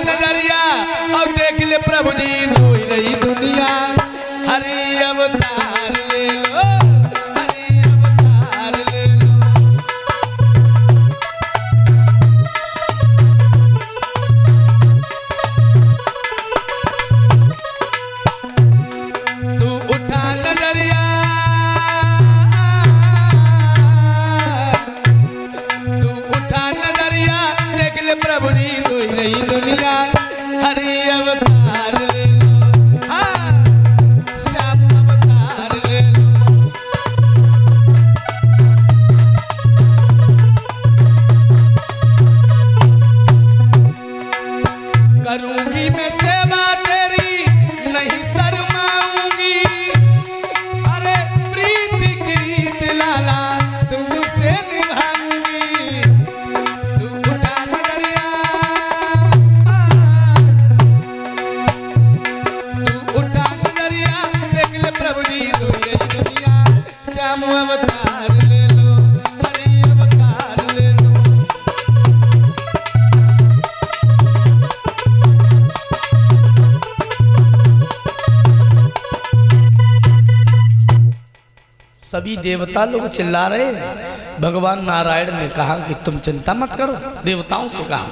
नजरिया और देख ले प्रभु जी रोई रही दुनिया। हरि अवतार ले लो, हरि अवतार ले लो। तू उठा नजरिया, तू उठा नजरिया देख ले प्रभु जी रोई रही दुनिया। हरि अवतार ले लो, हाँ श्याम अवतार ले लो। करूंगी मैं सेवा तेरी नहीं शर्माऊंगी। अरे प्रीति की रीत लाला तुमसे निभाऊंगी। तू उठा नजरिया, तू उठा नजरिया देख ले प्रभु जी रोई रही दुनिया। श्याम अवतार ले लो, हरि अवतार ले लो। सभी देवता लोग चिल्ला रहे। भगवान नारायण ने कहा कि तुम चिंता मत करो, देवताओं से कहा।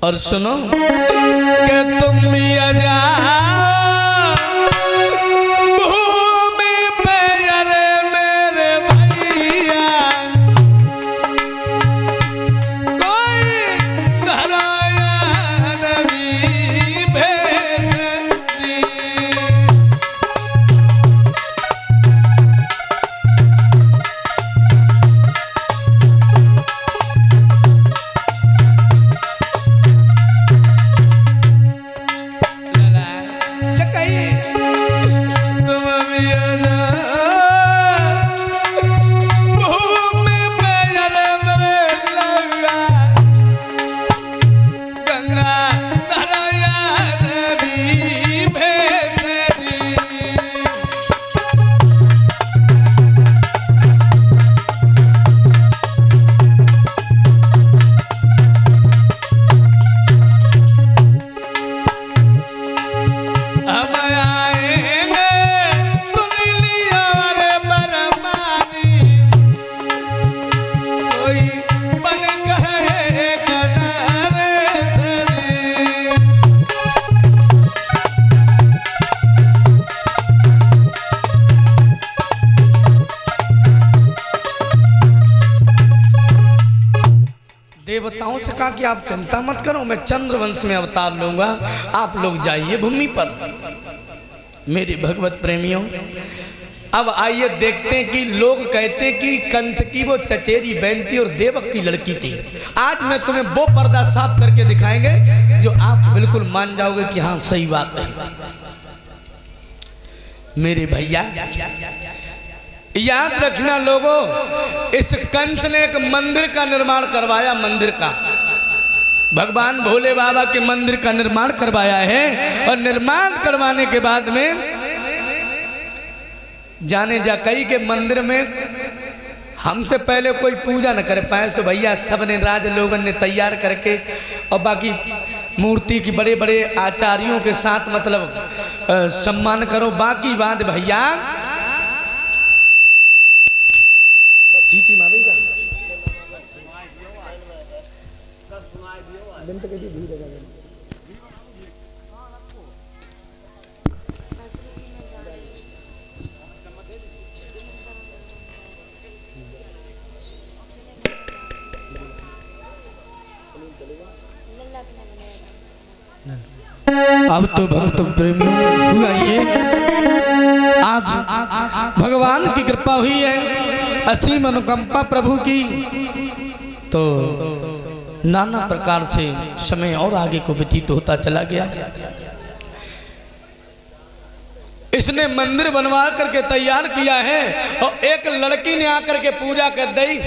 और सुनो कि तुम भी आ जाओ भूमि पे, अरे मेरे भैया कोई घर आया नबी भेज दी। देवताओं से कहा कि आप चिंता मत करो, मैं चंद्रवंश में अवतार लूंगा, आप लोग जाइए भूमि पर। मेरे भगवत प्रेमियों, अब आइए देखते हैं कि लोग कहते कि कंस की वो चचेरी बहन थी और देवक की लड़की थी। आज मैं तुम्हें वो पर्दा साफ करके दिखाएंगे जो आप बिल्कुल मान जाओगे कि हाँ सही बात है। मेरे भैया याद रखना लोगों, इस कंस ने एक मंदिर का निर्माण करवाया, मंदिर का, भगवान भोले बाबा के मंदिर का निर्माण करवाया है। और निर्माण करवाने के बाद में जाने जा कई के मंदिर में हमसे पहले कोई पूजा न कर पाए, सो भैया सब ने राज लोगों ने तैयार करके और बाकी मूर्ति की बड़े बड़े आचार्यों के साथ मतलब सम्मान करो। बाकी बात भैया चीटी मारेगा अब तो भक्त प्रेमी हुआ ये आज भगवान की कृपा हुई है, असीम अनुकंपा प्रभु की, तो नाना प्रकार से समय और आगे को व्यतीत होता चला गया। इसने मंदिर बनवा करके तैयार किया है और एक लड़की ने आकर के पूजा कर दी,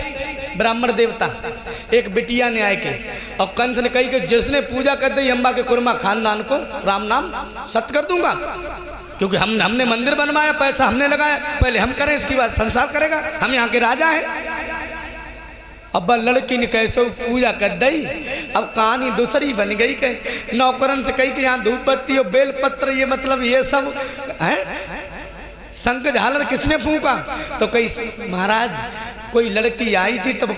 ब्राह्मण देवता, एक बिटिया ने आके, और कंस ने कही कि जिसने पूजा कर दी अम्बा के कुर्मा खानदान को राम नाम सत्य कर दूंगा, क्योंकि हमने मंदिर बनवाया, पैसा हमने लगाया, पहले हम करें, इसकी बात संसार करेगा, हम यहाँ के राजा हैं। अब लड़की ने कैसे पूजा कर दी। अब कहानी दूसरी बन गई के नौकरन से कही कि यहाँ धूप बत्ती और बेल पत्र ये मतलब ये सब है। शंख झालर किसने फूका? तो कही महाराज कोई लड़की आई थी तब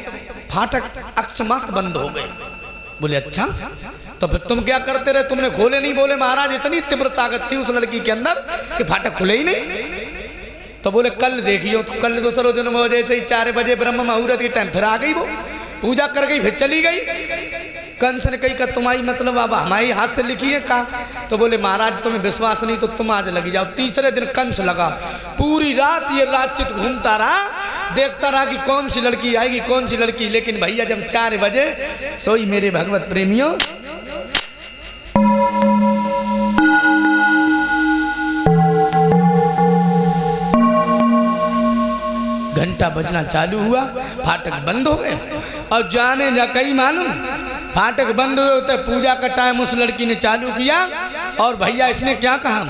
फाटक अकस्मात बंद हो गए। बोले अच्छा, तो फिर तुम क्या करते रहे? तुमने खोले नहीं? बोले महाराज इतनी तीव्र ताकत थी उस लड़की के अंदर कि फाटक खुले ही नहीं। तो बोले कल देखियो। तो कल दूसरे दिन जैसे ही 4 बजे ब्रह्म मुहूर्त के टाइम फिर आ गई, वो पूजा कर गई, फिर चली गई। कंस ने कही का तुम्हारी मतलब अब हमारे हाथ से लिखी है का? तो बोले महाराज तुम्हें विश्वास नहीं तो तुम आज लगी जाओ। तीसरे दिन कंस लगा, पूरी रात ये रातचित घूमता रहा, देखता रहा कि कौन सी लड़की आएगी, कौन सी लड़की। लेकिन भैया जब 4 बजे सोई मेरे भगवत प्रेमियों, घंटा बजना चालू हुआ, फाटक बंद हो गए। और जाने जा कहीं मालूम फाटक बंद हुए तो पूजा का टाइम उस लड़की ने चालू किया। और भैया इसने क्या कहा?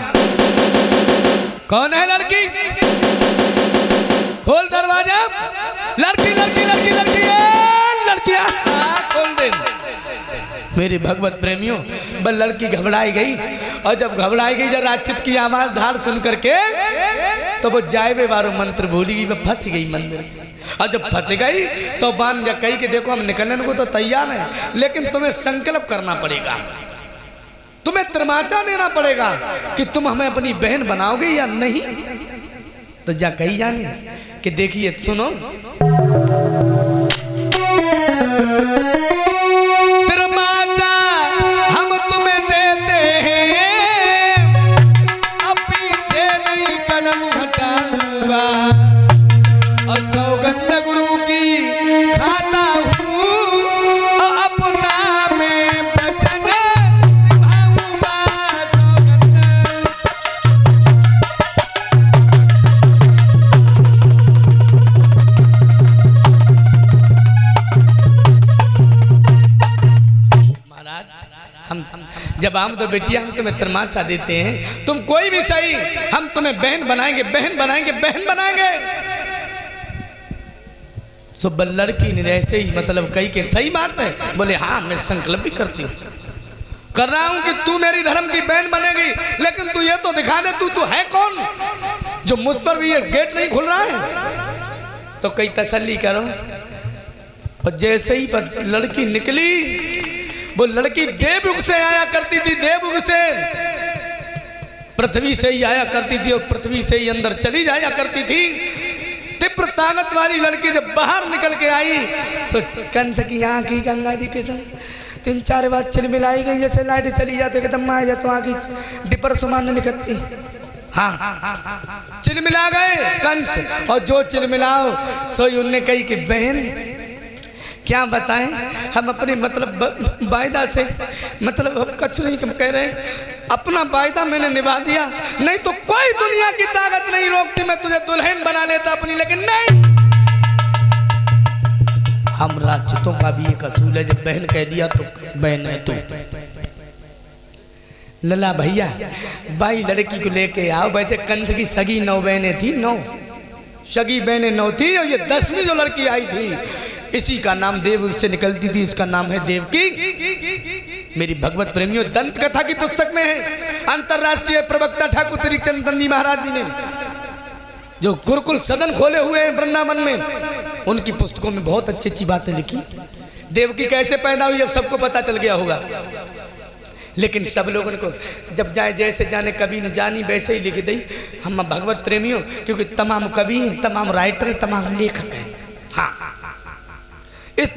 कौन है लड़की? खोल दरवाजा। लड़की लड़की लड़की लड़की लड़कियां खोल दे। मेरे भगवत प्रेमियों, बस लड़की घबराई गई। और जब घबराई गई, जब राक्षित की आवाज धार सुन करके, तो वो जाए बारो मंत्र भूली गई, वो फंस गई मंदिर। और जब फंस गई तो बान जा कही कि देखो हम निकलने को तो तैयार हैं, लेकिन तुम्हें संकल्प करना पड़ेगा, तुम्हें त्रिमाचा देना पड़ेगा कि तुम हमें अपनी बहन बनाओगे या नहीं। तो जा कही जाने कि देखिए सुनो, त्रिमाचा हम तुम्हें देते हैं, अब पीछे नहीं कदम हटाऊंगा, और सौगंध गुरु की खाता हूँ, अपना में वचन निभाऊंगा। महाराज जब हम तो बेटिया हम तुम्हें त्रिमाचा देते हैं, तुम कोई भी सही, हम तुम्हें बहन बनाएंगे, बहन बनाएंगे, बहन बनाएंगे। सो लड़की ने ऐसे ही मतलब कही के सही बात है। बोले हाँ मैं संकल्प भी करती हूँ, कर रहा हूँ कि तू मेरी धर्म की बहन बनेगी, लेकिन तू ये तो दिखा दे तू है कौन जो मुझ पर भी ये गेट नहीं खुल रहा है। तो कई तसल्ली करो। और जैसे ही लड़की निकली, वो लड़की देवयुग से आया करती थी, देवयुग से, पृथ्वी से ही आया करती थी और पृथ्वी से ही अंदर चली जाया करती थी। तीव्र ताकत वाली लड़की जब बाहर निकल के आई, तो कंस की आँख की गंगा जी के संग 3-4 बार चिलमिलाई गई, जैसे लाइट चली जाते एकदम आ जाए तो आँख डिपर समान निकलती। हाँ चिलमिला गए कंस, और जो चिलमिलाओ सोई उनने कही कि बहन क्या बताएं, हम अपने मतलब वायदा से मतलब हम कुछ नहीं कह रहे, अपना वायदा मैंने निभा दिया, नहीं तो कोई दुनिया की ताकत नहीं रोकती, मैं तुझे दुल्हन बना लेता अपनी, लेकिन नहीं। हम राजपूतों का भी एक असूल है, जब बहन कह दिया तो बहन है तू। लला भैया भाई लड़की को लेके आओ। वैसे कंस की सगी 9 बहनें थी, 9 सगी बहनें 9 थी, और ये 10वीं जो लड़की आई थी इसी का नाम देव से निकलती थी, इसका नाम है देवकी। मेरी भगवत प्रेमियों, दंत कथा की पुस्तक में है, अंतरराष्ट्रीय प्रवक्ता ठाकुर श्री चंद्र जी महाराज जी ने जो गुरुकुल सदन खोले हुए हैं वृंदावन में, उनकी पुस्तकों में बहुत अच्छी अच्छी बातें लिखी। देवकी कैसे पैदा हुई अब सबको पता चल गया होगा, लेकिन सब लोगों को जब जाए जैसे जाने कभी न जानी वैसे ही लिख दी। हम भगवत प्रेमियों, क्योंकि तमाम कवि हैं, तमाम राइटर, तमाम लेखक हैं। हाँ इस